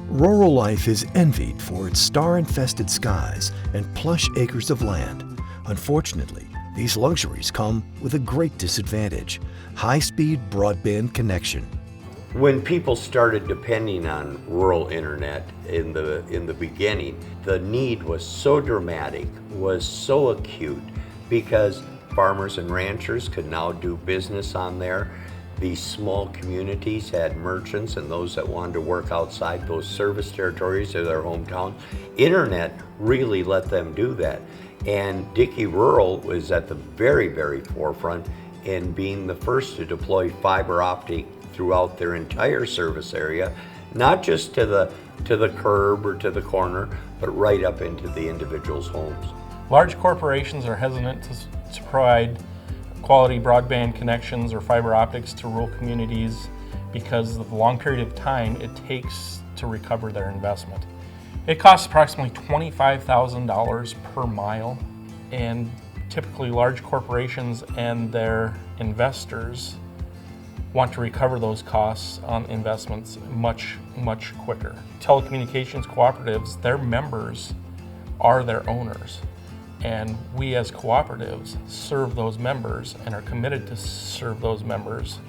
Rural life is envied for its star-infested skies and plush acres of land. Unfortunately, these luxuries come with a great disadvantage: high-speed broadband connection. When people started depending on rural internet in the beginning, the need was so dramatic, was so acute, because farmers and ranchers could now do business on there. These small communities had merchants and those that wanted to work outside those service territories of their hometown. Internet really let them do that. And Dickey Rural was at the very, very forefront in being the first to deploy fiber optic throughout their entire service area, not just to the curb or to the corner, but right up into the individual's homes. Large corporations are hesitant to provide quality broadband connections or fiber optics to rural communities because of the long period of time it takes to recover their investment. It costs approximately $25,000 per mile, and typically large corporations and their investors want to recover those costs on investments much quicker. Telecommunications cooperatives, their members are their owners. And we as cooperatives serve those members and are committed to serve those members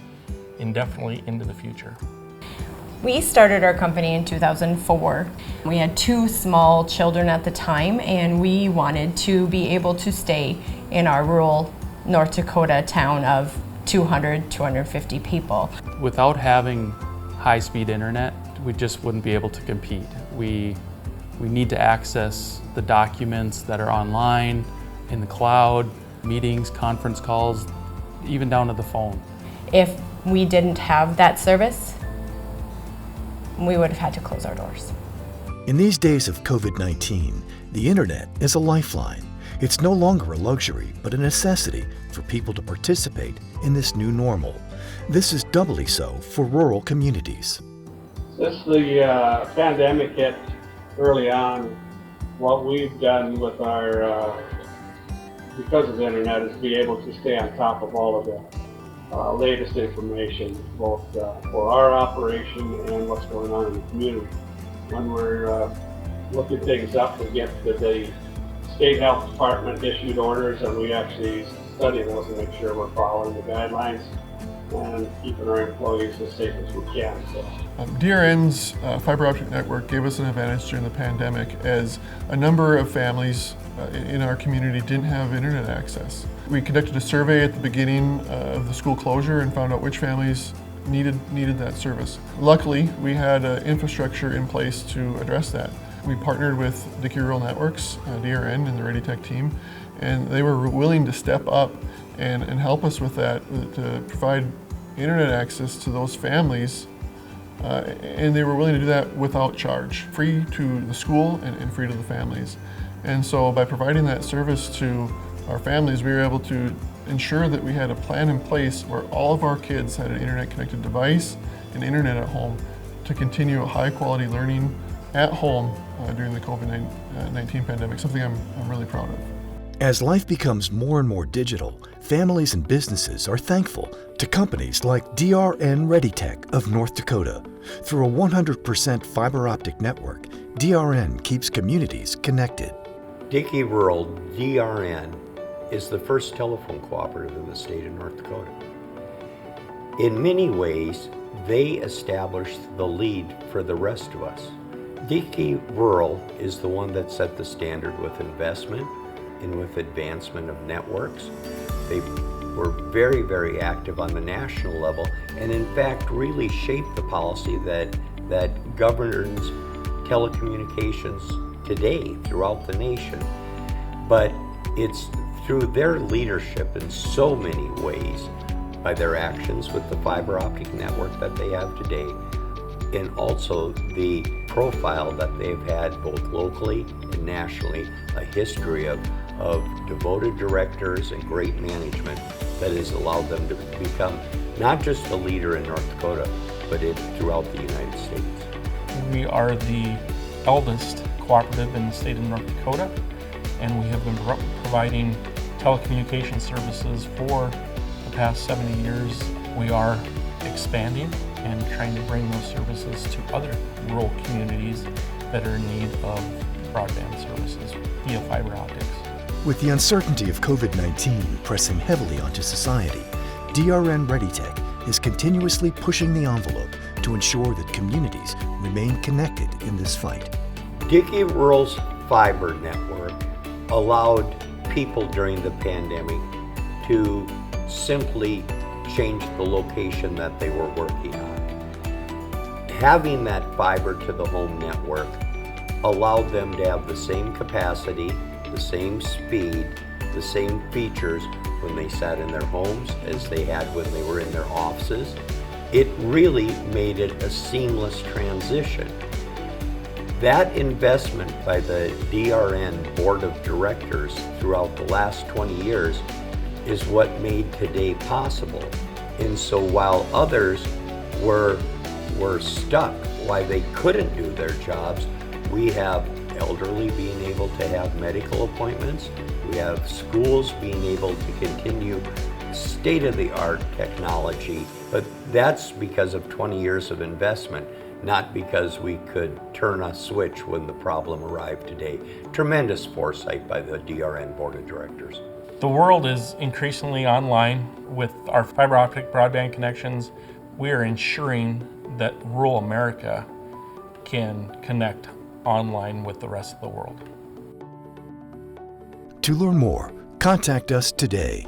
indefinitely into the future. We started our company in 2004. We had 2 small children at the time, and we wanted to be able to stay in our rural North Dakota town of 250 people. Without having high-speed internet, we just wouldn't be able to compete. We need to access the documents that are online, in the cloud, meetings, conference calls, even down to the phone. If we didn't have that service, we would have had to close our doors. In these days of COVID-19, the internet is a lifeline. It's no longer a luxury, but a necessity for people to participate in this new normal. This is doubly so for rural communities. Since the pandemic hit early on, what we've done with our, because of the internet, is be able to stay on top of all of the latest information, both for our operation and what's going on in the community. When we're looking things up, we get the State Health Department issued orders, and we actually study those and make sure we're following the guidelines and keeping our employees as safe as we can. DRN's fiber optic network gave us an advantage during the pandemic, as a number of families in our community didn't have internet access. We conducted a survey at the beginning of the school closure and found out which families needed that service. Luckily, we had infrastructure in place to address that. We partnered with Dickey Rural Networks, DRN and the ReadiTech team, and they were willing to step up and help us with that, to provide internet access to those families, and they were willing to do that without charge, free to the school and free to the families. And so by providing that service to our families, we were able to ensure that we had a plan in place where all of our kids had an internet-connected device and internet at home to continue high-quality learning at home during the COVID-19 pandemic, something I'm really proud of. As life becomes more and more digital, families and businesses are thankful to companies like DRN ReadiTech of North Dakota. Through a 100% fiber optic network, DRN keeps communities connected. Dickey Rural, DRN, is the first telephone cooperative in the state of North Dakota. In many ways, they established the lead for the rest of us. Dickey Rural is the one that set the standard with investment and with advancement of networks. They were very, very active on the national level, and in fact really shaped the policy that governs telecommunications today throughout the nation. But it's through their leadership in so many ways, by their actions with the fiber optic network that they have today, and also the profile that they've had both locally and nationally, a history of devoted directors and great management that has allowed them to become not just a leader in North Dakota, but throughout the United States. We are the eldest cooperative in the state of North Dakota, and we have been providing telecommunication services for the past 70 years. We are expanding, and trying to bring those services to other rural communities that are in need of broadband services via fiber optics. With the uncertainty of COVID-19 pressing heavily onto society, DRN ReadiTech is continuously pushing the envelope to ensure that communities remain connected in this fight. Dickey Rural's fiber network allowed people during the pandemic to simply change the location that they were working on. Having that fiber to the home network allowed them to have the same capacity, the same speed, the same features when they sat in their homes as they had when they were in their offices. It really made it a seamless transition. That investment by the DRN Board of Directors throughout the last 20 years is what made today possible. And so while others were stuck, why they couldn't do their jobs, we have elderly being able to have medical appointments. We have schools being able to continue state-of-the-art technology, but that's because of 20 years of investment, not because we could turn a switch when the problem arrived today. Tremendous foresight by the DRN Board of Directors. The world is increasingly online. With our fiber optic broadband connections, we are ensuring that rural America can connect online with the rest of the world. To learn more, contact us today.